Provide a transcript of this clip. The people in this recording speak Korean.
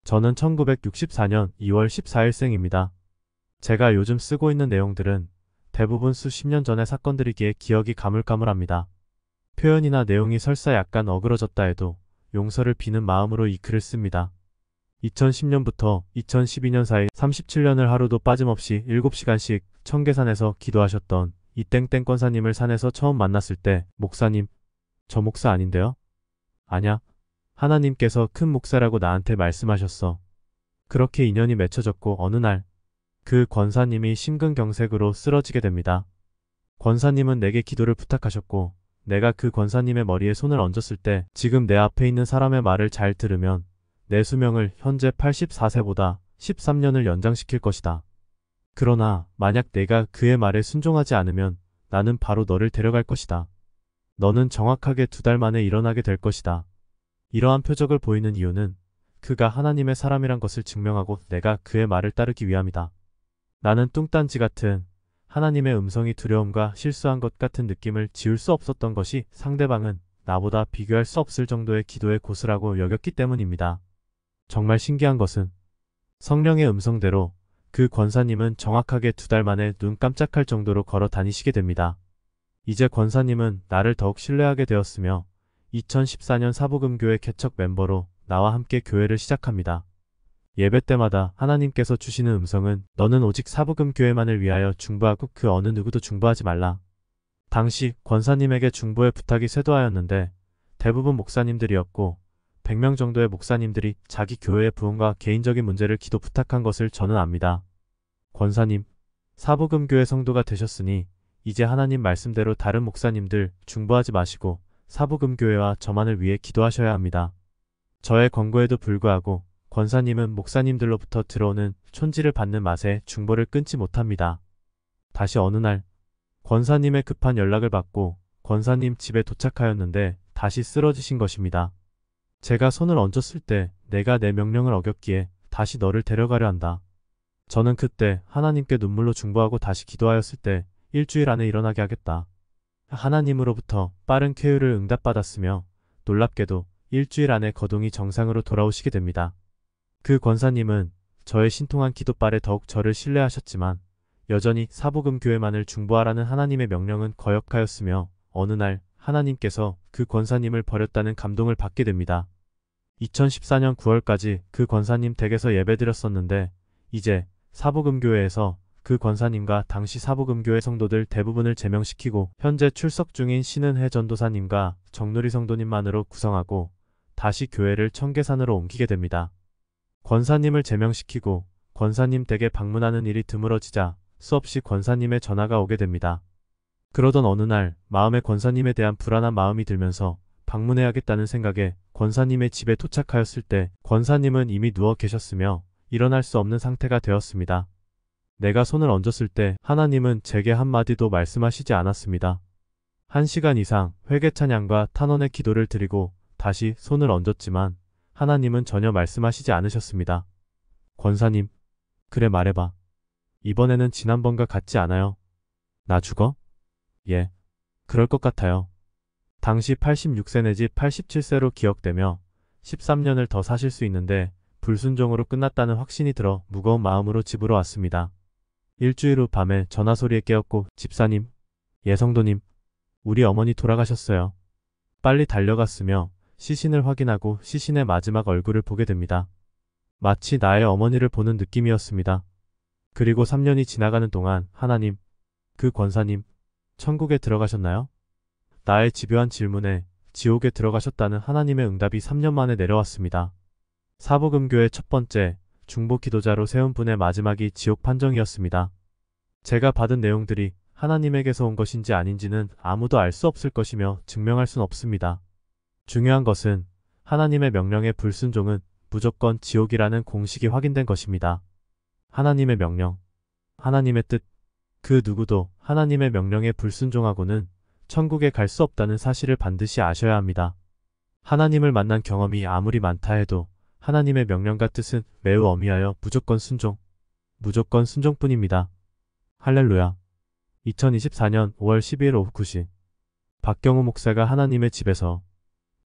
저는 1964년 2월 14일생입니다. 제가 요즘 쓰고 있는 내용들은 대부분 수십 년 전의 사건들이기에 기억이 가물가물합니다. 표현이나 내용이 설사 약간 어그러졌다 해도 용서를 비는 마음으로 이 글을 씁니다. 2010년부터 2012년 사이 37년을 하루도 빠짐없이 7시간씩 청계산에서 기도하셨던 이땡땡 권사님을 산에서 처음 만났을 때 목사님, 저 목사 아닌데요? 아냐, 하나님께서 큰 목사라고 나한테 말씀하셨어. 그렇게 인연이 맺혀졌고 어느 날 그 권사님이 심근경색으로 쓰러지게 됩니다. 권사님은 내게 기도를 부탁하셨고 내가 그 권사님의 머리에 손을 얹었을 때 지금 내 앞에 있는 사람의 말을 잘 들으면 내 수명을 현재 84세보다 13년을 연장시킬 것이다. 그러나 만약 내가 그의 말에 순종하지 않으면 나는 바로 너를 데려갈 것이다. 너는 정확하게 2달 만에 일어나게 될 것이다. 이러한 표적을 보이는 이유는 그가 하나님의 사람이란 것을 증명하고 내가 그의 말을 따르기 위함이다. 나는 뚱딴지 같은 하나님의 음성이 두려움과 실수한 것 같은 느낌을 지울 수 없었던 것이 상대방은 나보다 비교할 수 없을 정도의 기도의 고수라고 여겼기 때문입니다. 정말 신기한 것은 성령의 음성대로 그 권사님은 정확하게 2달 만에 눈 깜짝할 정도로 걸어 다니시게 됩니다. 이제 권사님은 나를 더욱 신뢰하게 되었으며 2014년 사복음교회 개척 멤버로 나와 함께 교회를 시작합니다. 예배 때마다 하나님께서 주시는 음성은 너는 오직 사복음교회만을 위하여 중보하고 그 어느 누구도 중보하지 말라. 당시 권사님에게 중보의 부탁이 쇄도하였는데 대부분 목사님들이었고 100명 정도의 목사님들이 자기 교회의 부흥과 개인적인 문제를 기도 부탁한 것을 저는 압니다. 권사님, 사복음교회 성도가 되셨으니 이제 하나님 말씀대로 다른 목사님들 중보하지 마시고 사복음교회와 저만을 위해 기도하셔야 합니다. 저의 권고에도 불구하고 권사님은 목사님들로부터 들어오는 촌지를 받는 맛에 중보를 끊지 못합니다. 다시 어느 날 권사님의 급한 연락을 받고 권사님 집에 도착하였는데 다시 쓰러지신 것입니다. 제가 손을 얹었을 때 내가 내 명령을 어겼기에 다시 너를 데려가려 한다. 저는 그때 하나님께 눈물로 중보하고 다시 기도하였을 때 일주일 안에 일어나게 하겠다. 하나님으로부터 빠른 쾌유를 응답받았으며 놀랍게도 일주일 안에 거동이 정상으로 돌아오시게 됩니다. 그 권사님은 저의 신통한 기도빨에 더욱 저를 신뢰하셨지만 여전히 사복음교회만을 중보하라는 하나님의 명령은 거역하였으며 어느 날 하나님께서 그 권사님을 버렸다는 감동을 받게 됩니다. 2014년 9월까지 그 권사님 댁에서 예배드렸었는데 이제 사복음교회에서 그 권사님과 당시 사복음교회 성도들 대부분을 제명시키고 현재 출석 중인 신은혜 전도사님과 정누리 성도님만으로 구성하고 다시 교회를 청계산으로 옮기게 됩니다. 권사님을 제명시키고 권사님 댁에 방문하는 일이 드물어지자 수없이 권사님의 전화가 오게 됩니다. 그러던 어느 날 마음에 권사님에 대한 불안한 마음이 들면서 방문해야겠다는 생각에 권사님의 집에 도착하였을 때 권사님은 이미 누워 계셨으며 일어날 수 없는 상태가 되었습니다. 내가 손을 얹었을 때 하나님은 제게 한마디도 말씀하시지 않았습니다. 1시간 이상 회개 찬양과 탄원의 기도를 드리고 다시 손을 얹었지만 하나님은 전혀 말씀하시지 않으셨습니다. 권사님, 그래 말해봐. 이번에는 지난번과 같지 않아요? 나 죽어? 예, 그럴 것 같아요. 당시 86세 내지 87세로 기억되며 13년을 더 사실 수 있는데 불순종으로 끝났다는 확신이 들어 무거운 마음으로 집으로 왔습니다. 일주일 후 밤에 전화소리에 깨었고 집사님, 예성도님, 우리 어머니 돌아가셨어요. 빨리 달려갔으며 시신을 확인하고 시신의 마지막 얼굴을 보게 됩니다. 마치 나의 어머니를 보는 느낌이었습니다. 그리고 3년이 지나가는 동안 하나님, 그 권사님, 천국에 들어가셨나요? 나의 집요한 질문에 지옥에 들어가셨다는 하나님의 응답이 3년 만에 내려왔습니다. 사복음교회 첫 번째 중보 기도자로 세운 분의 마지막이 지옥 판정이었습니다. 제가 받은 내용들이 하나님에게서 온 것인지 아닌지는 아무도 알 수 없을 것이며 증명할 순 없습니다. 중요한 것은 하나님의 명령의 불순종은 무조건 지옥이라는 공식이 확인된 것입니다. 하나님의 명령, 하나님의 뜻, 그 누구도 하나님의 명령에 불순종하고는 천국에 갈 수 없다는 사실을 반드시 아셔야 합니다. 하나님을 만난 경험이 아무리 많다 해도 하나님의 명령과 뜻은 매우 엄히하여 무조건 순종뿐입니다. 할렐루야. 2024년 5월 12일 오후 9시 박경우 목사가 하나님의 집에서